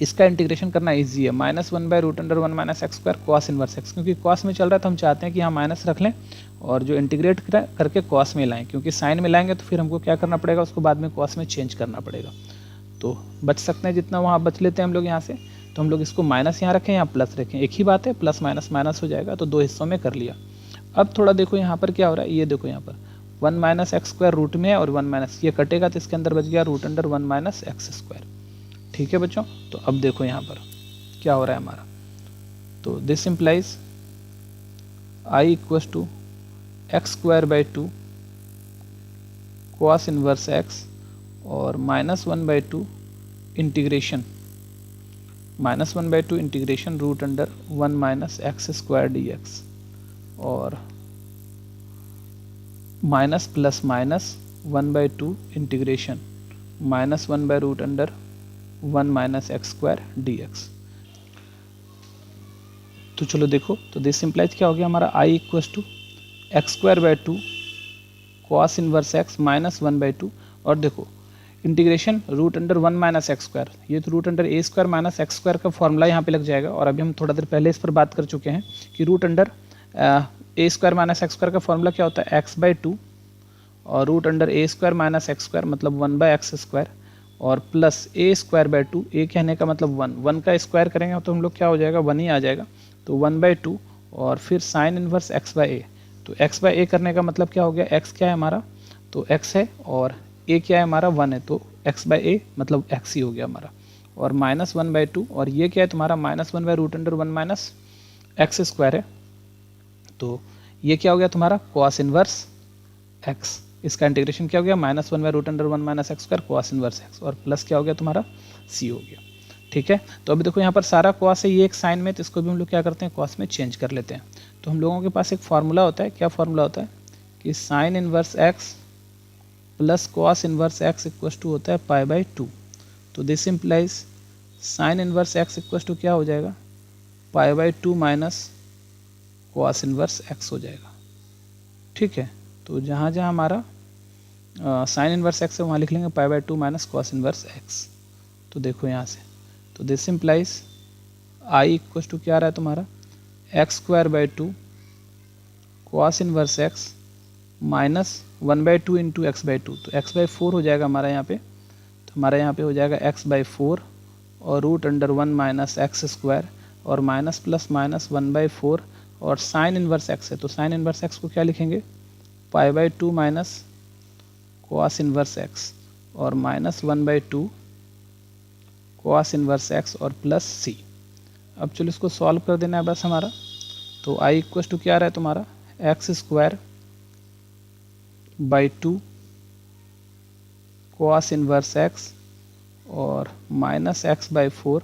इसका इंटीग्रेशन करना इजी है, -1/√1 minus x² cos inverse x, क्योंकि cos में चल रहा है तो हम चाहते हैं कि यहाँ माइनस रख लें और जो इंटीग्रेट करके cos में लाएं, क्योंकि साइन में लाएंगे तो फिर हमको क्या करना पड़ेगा, उसको बाद में cos में चेंज करना पड़ेगा। तो बच सकते हैं जितना वहाँ बच लेते हैं हम लोग यहाँ से, तो हम लोग इसको माइनस यहाँ रखें, यहाँ प्लस रखें, एक ही बात है, प्लस माइनस माइनस हो जाएगा, तो 2 हिस्सों में कर लिया। अब थोड़ा देखो यहाँ पर क्या हो रहा है, ये देखो यहाँ पर 1 - x² रूट में है और 1 ये कटेगा तो इसके अंदर बच गया √1 माइनस x²। ठीक है बच्चों, तो अब देखो यहाँ पर क्या हो रहा है हमारा, तो this implies I equal to x² 2 cos inverse x और -1/2 इंटीग्रेशन √1 माइनस x² dx और minus plus minus 1/2 integration -1/√1 minus x² dx। तो चलो देखो, तो दिस इम्प्लाइज क्या हो गया हमारा, I equal to x² 2 cos inverse x -1/2 और देखो इंटीग्रेशन √1 माइनस x², ये तो √a² माइनस x² का फॉर्मूला यहाँ पे लग जाएगा। और अभी हम थोड़ा देर पहले इस पर बात कर चुके हैं कि √a² माइनस x² का फॉर्मूला क्या होता है, x/2 और √a² माइनस x² मतलब 1/x² और प्लस a² 2, a कहने का मतलब 1 का स्क्वायर करेंगे तो हम लोग क्या हो जाएगा, 1 ही आ जाएगा, तो 1/2 और फिर साइन इनवर्स x/a। तो x/a करने का मतलब क्या हो गया, x क्या है हमारा, तो x है और a क्या है हमारा 1 है, तो x/a मतलब x ही हो गया हमारा, और -1/2 और ये क्या है तुम्हारा -1/√1 माइनस x² है, तो ये क्या हो गया तुम्हारा cos इनवर्स x, इसका इंटीग्रेशन क्या हो गया -1/√1 minus x² cos inverse x और प्लस क्या हो गया तुम्हारा c हो गया। ठीक है, तो अभी देखो यहाँ पर सारा cos है, ये एक साइन में, तो इसको भी हम लोग क्या करते हैं cos में चेंज कर लेते हैं। तो हम लोगों के पास एक फार्मूला होता है, क्या फार्मूला होता है कि sine inverse x plus cos inverse x equal to होता है π/2। तो this implies sine inverse x equal to क्या हो जाएगा, π/2 माइनस cos इनवर्स x हो जाएगा। ठीक है, तो जहाँ जहाँ हमारा साइन इनवर्स x है वहाँ लिख लेंगे π/2 माइनस cos इनवर्स x। तो देखो यहाँ से, तो this implies I equal to क्या आ रहा है तुम्हारा, x² 2 cos inverse x minus 1/2 into x/2, तो x/4 हो जाएगा हमारा यहाँ पे, तो हमारा यहाँ पे हो जाएगा x/4 और √1 माइनस x² और माइनस प्लस माइनस 1/4 और साइन इनवर्स x है, तो साइन इनवर्स x को क्या लिखेंगे, π/2 माइनस cos इनवर्स x और माइनस 1/2 cos इनवर्स x और प्लस c। अब चलो इसको सॉल्व कर देना है बस हमारा, तो I इक्वल टू क्या आ रहा है तुम्हारा, x² 2 cos इनवर्स x और माइनस x/4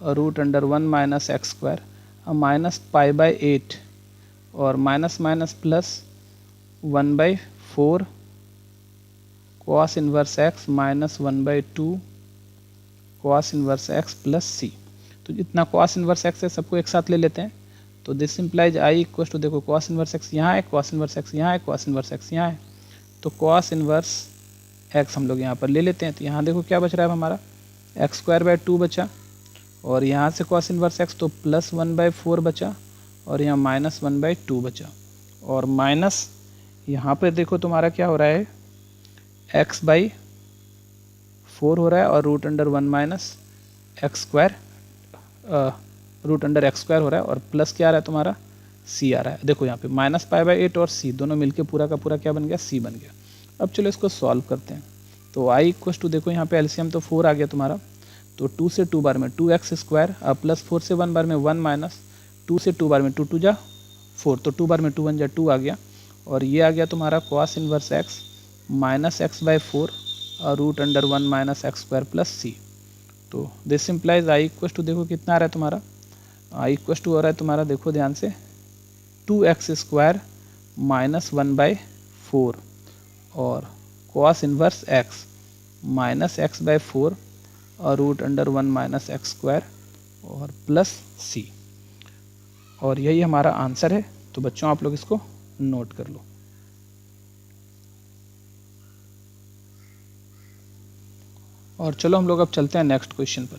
और √1 माइनस x² और माइनस π/8 और minus minus plus 1/4 cos inverse x minus 1/2 cos inverse x plus सी। तो जितना कॉस इनवर्स एक्स है सबको एक साथ ले लेते हैं। तो this implies I equal to, देखो कॉस इनवर्स एक्स यहाँ है, कॉस इनवर्स एक्स यहाँ है, कॉस इनवर्स एक्स यहाँ है, तो कॉस इनवर्स एक्स हम लोग यहाँ पर ले लेते हैं। तो यहाँ देखो क्या बच रहा है हमारा, x²/2 बचा, और यहाँ से कॉस इनवर्स एक्स तो +1/4 बचा, और यहाँ -1/2 बचा, और माइनस यहाँ पर देखो तुम्हारा क्या हो रहा है, x/4 हो रहा है, और √1 माइनस x² √x² हो रहा है, और प्लस क्या आ रहा है तुम्हारा, c आ रहा है। देखो यहाँ पे -π/8 और c दोनों मिलके पूरा का पूरा क्या बन गया, c बन गया। अब चलो इसको सॉल्व करते हैं। तो i इक्वल टू, देखो यहाँ पे एलसीएम तो 4 आ गया तुम्हारा, तो 2 से 2 बार में 2x², अब प्लस 4 से 1 बार में 1 माइनस 2 से 2 बार में 2 2 जा 4, तो 2 बार में 2 1 जा 2 आ गया, और ये आ गया तुम्हारा cos inverse x minus x/4 और √1 माइनस x² प्लस c। तो this implies I equal to, देखो कितना आ रहा है तुम्हारा, आई इक्वल टू हो रहा है तुम्हारा, देखो ध्यान से 2x² माइनस 1/4 और cos inverse x minus x/4 और √1 माइनस x² और प्लस c, और यही हमारा आंसर है। तो बच्चों आप लोग इसको नोट कर लो। और चलो हम लोग अब चलते हैं नेक्स्ट क्वेश्चन पर।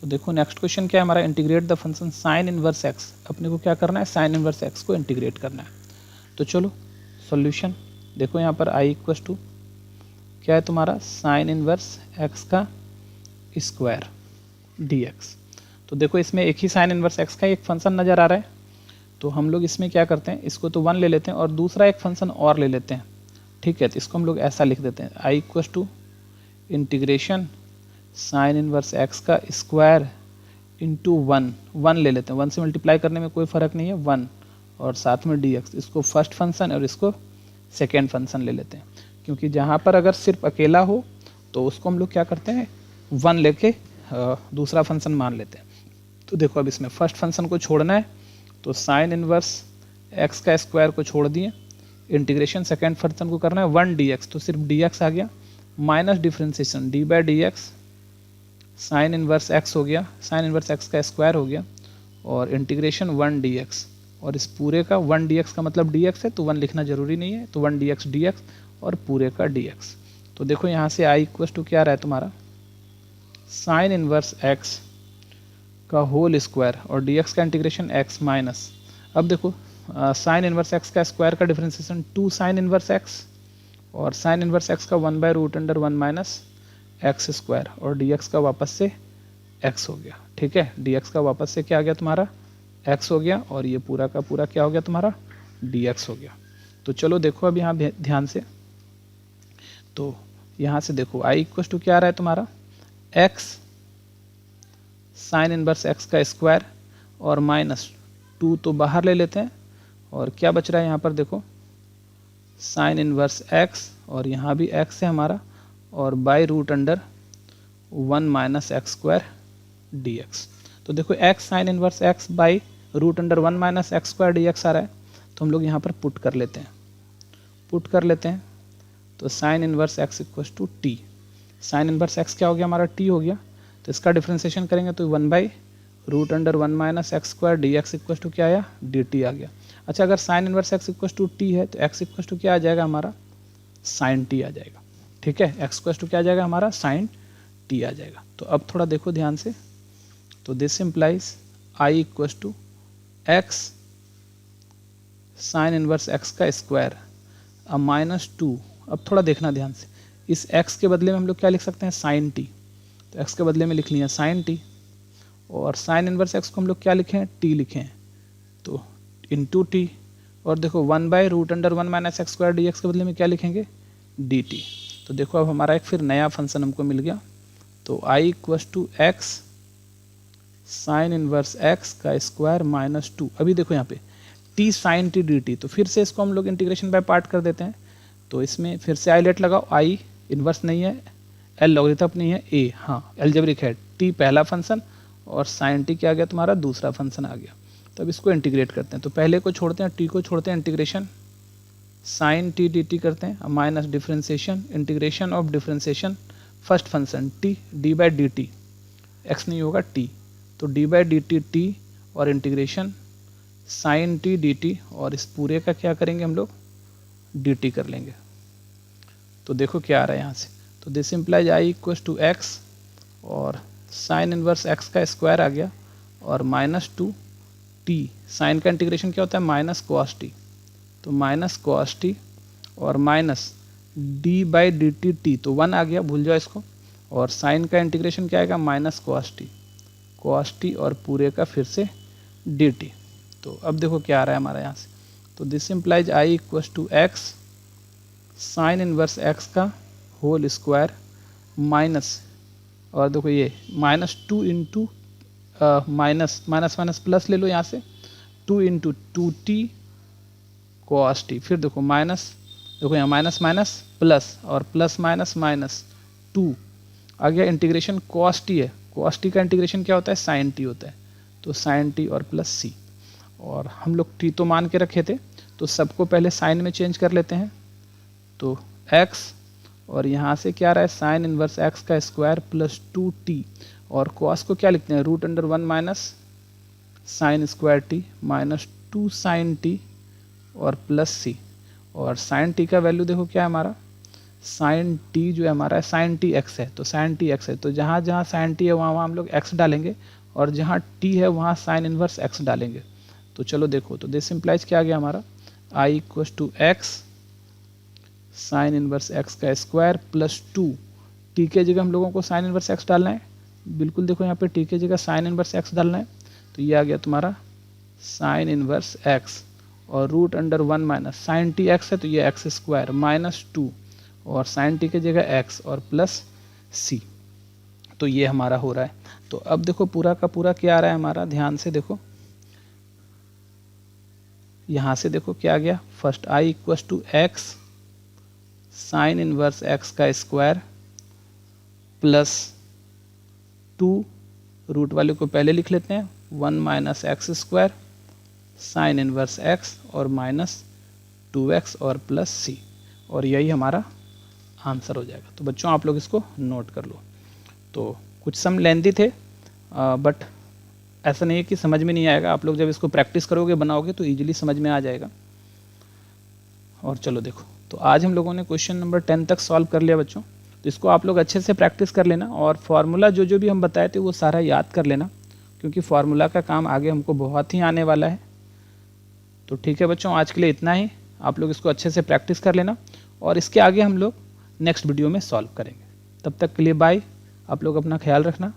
तो देखो नेक्स्ट क्वेश्चन क्या है हमारा, integrate the function sine inverse x. अपने को क्या करना है, साइन इनवर्स एक्स को इंटीग्रेट करना है। तो चलो सॉल्यूशन देखो यहाँ पर आई इक्वल टू क्या है तुम्हारा, साइन इनवर्स एक्स का स्क्वायर dx। तो देखो इसमें एक ही साइन इनवर्स एक्स का एक फंक्शन नज़र आ रहा है, तो हम लोग इसमें क्या करते हैं, इसको तो 1 ले लेते हैं और दूसरा एक फंक्शन और ले लेते हैं। ठीक है, तो इसको हम लोग ऐसा लिख देते हैं, I equal to integration sine inverse x का स्क्वायर इंटू 1 ले लेते हैं, 1 से मल्टीप्लाई करने में कोई फ़र्क नहीं है, 1 और साथ में dx। इसको फर्स्ट फंक्शन और इसको सेकेंड फंक्शन ले लेते हैं, क्योंकि जहाँ पर अगर सिर्फ अकेला हो तो उसको हम लोग क्या करते हैं, 1 लेके दूसरा फंक्शन मान लेते हैं। तो देखो अब इसमें फर्स्ट फंक्शन को छोड़ना है, तो साइन इनवर्स एक्स का स्क्वायर को छोड़ दिए, इंटीग्रेशन सेकेंड फंक्शन को करना है 1 dx, तो सिर्फ dx आ गया, minus differentiation d/dx sign inverse x हो गया, साइन इनवर्स एक्स का स्क्वायर हो गया, और इंटीग्रेशन 1 dx, और इस पूरे का 1 dx का मतलब dx है, तो 1 लिखना जरूरी नहीं है, तो 1 dx और पूरे का dx। तो देखो यहाँ से आई इक्वल टू क्या रहा है तुम्हारा, साइन इनवर्स एक्स का होल स्क्वायर और dx का इंटीग्रेशन x माइनस, अब देखो साइन इनवर्स एक्स का स्क्वायर का डिफ्रेंसिएशन 2 साइन इनवर्स एक्स, और साइन इनवर्स एक्स का 1/√1 माइनस x², और dx का वापस से x हो गया। ठीक है, dx का वापस से क्या आ गया तुम्हारा, x हो गया, और ये पूरा का पूरा क्या हो गया तुम्हारा, dx हो गया। तो चलो देखो अब यहाँ ध्यान से, तो यहाँ से देखो आई इक्वल टू क्या आ रहा है तुम्हारा, x साइन इनवर्स एक्स का स्क्वायर और माइनस 2 तो बाहर ले लेते हैं, और क्या बच रहा है यहाँ पर देखो, साइन इनवर्स एक्स, और यहाँ भी x है हमारा, और √1 माइनस x² dx। तो देखो x sign inverse x by √1 minus x² dx आ रहा है, तो हम लोग यहाँ पर पुट कर लेते हैं, तो sine inverse x equal to t, sine inverse x क्या हो गया हमारा, t हो गया, तो इसका डिफ्रेंसिएशन करेंगे तो 1/√1 minus x² dx equal to क्या आया, dt आ गया। अच्छा, अगर sine inverse x equal to t है तो x इक्वल टू क्या आ जाएगा हमारा, साइन टी आ जाएगा। ठीक है, x इक्वल टू क्या आ जाएगा हमारा, साइन टी आ जाएगा। तो अब थोड़ा देखो ध्यान से, तो this implies I equal to x sine inverse x का स्क्वायर अब -2। अब थोड़ा देखना ध्यान से, इस x के बदले में हम लोग क्या लिख सकते हैं, साइन टी, तो x के बदले में लिख लिया साइन टी, और साइन इनवर्स x को हम लोग क्या लिखे हैं, t लिखे हैं, तो इंटू टी, और देखो 1/√1 माइनस x² dx के बदले में क्या लिखेंगे, dt। तो देखो अब हमारा एक फिर नया फंक्शन हमको मिल गया, तो I equal to x sine inverse x का स्क्वायर -2। अभी देखो यहाँ पे t साइन टी dt, तो फिर से इसको हम लोग इंटीग्रेशन बाय पार्ट कर देते हैं, तो इसमें फिर से आई लेट लगाओ, आई इन्वर्स नहीं है, एल लॉगरिथम नहीं है, ए हाँ एल्जेब्रिक है, टी पहला फंक्शन और साइन टी क्या आ गया तुम्हारा, दूसरा फंक्शन आ गया। तो अब इसको इंटीग्रेट करते हैं, तो पहले को छोड़ते हैं, टी को छोड़ते हैं, integration sine t d t करते हैं, minus differentiation integration of differentiation first function t d by d t, x नहीं होगा टी, तो d by d t t और integration sine t d t, और इस पूरे का क्या करेंगे हम लोग डी टी कर लेंगे। तो देखो क्या आ रहा है यहाँ से, तो this implies I equals to x और साइन इनवर्स एक्स का स्क्वायर आ गया और माइनस टू टी, साइन का इंटीग्रेशन क्या होता है माइनस कॉस टी, तो माइनस कॉस टी और minus d by d t t, तो 1 आ गया भूल जाओ इसको, और साइन का इंटीग्रेशन क्या आएगा माइनस कॉस टी और पूरे का फिर से डी टी। तो अब देखो क्या आ रहा है हमारा यहाँ से, तो this implies I equals to x sine inverse x का होल स्क्वायर माइनस, और देखो ये minus two into minus minus plus ले लो यहाँ से, 2 into two t cos t, फिर देखो माइनस, देखो यहाँ माइनस माइनस प्लस और प्लस माइनस माइनस 2 आ गया, इंटीग्रेशन कॉस टी है, कॉस टी का इंटीग्रेशन क्या होता है साइन टी होता है, तो साइन टी और प्लस सी, और हम लोग टी तो मान के रखे थे तो सबको पहले साइन में चेंज कर लेते हैं, तो एक्स और यहाँ से क्या आ रहा है साइन इनवर्स एक्स का स्क्वायर प्लस 2t, और कॉस को क्या लिखते हैं root under 1 minus sine square t minus 2 sine t और प्लस सी, और साइन टी का वैल्यू देखो क्या है हमारा, साइन टी जो है हमारा साइन टी एक्स है, तो साइन टी एक्स है, तो जहाँ जहाँ साइन टी है वहाँ हम लोग एक्स डालेंगे, और जहाँ टी है वहाँ साइन इनवर्स एक्स डालेंगे। तो चलो देखो, तो दिस इम्प्लाइज क्या आ गया हमारा I equals to x sine inverse x का स्क्वायर प्लस 2, टी के जगह हम लोगों को साइन इनवर्स एक्स डालना है, बिल्कुल देखो यहाँ पे टी के जगह साइन इनवर्स एक्स डालना है, तो ये आ गया तुम्हारा साइन इनवर्स एक्स और root under 1 minus sine t x है तो ये एक्स स्क्वायर माइनस 2 और साइन टी के जगह एक्स और प्लस सी, तो ये हमारा हो रहा है। तो अब देखो पूरा का पूरा क्या आ रहा है हमारा, ध्यान से देखो, यहाँ से देखो क्या आ गया, first I equals to x sine inverse x का स्क्वायर प्लस 2, रूट वाले को पहले लिख लेते हैं 1 minus x square sine inverse x और माइनस 2x और प्लस सी, और यही हमारा आंसर हो जाएगा। तो बच्चों आप लोग इसको नोट कर लो। तो कुछ सम लेंथी थे बट ऐसा नहीं है कि समझ में नहीं आएगा, आप लोग जब इसको प्रैक्टिस करोगे बनाओगे तो ईजिली समझ में आ जाएगा। और चलो देखो, तो आज हम लोगों ने क्वेश्चन नंबर 10 तक सॉल्व कर लिया बच्चों, तो इसको आप लोग अच्छे से प्रैक्टिस कर लेना और फार्मूला जो जो भी हम बताए थे वो सारा याद कर लेना, क्योंकि फार्मूला का काम आगे हमको बहुत ही आने वाला है। तो ठीक है बच्चों, आज के लिए इतना ही, आप लोग इसको अच्छे से प्रैक्टिस कर लेना और इसके आगे हम लोग नेक्स्ट वीडियो में सॉल्व करेंगे। तब तक के लिए बाय, आप लोग अपना ख्याल रखना।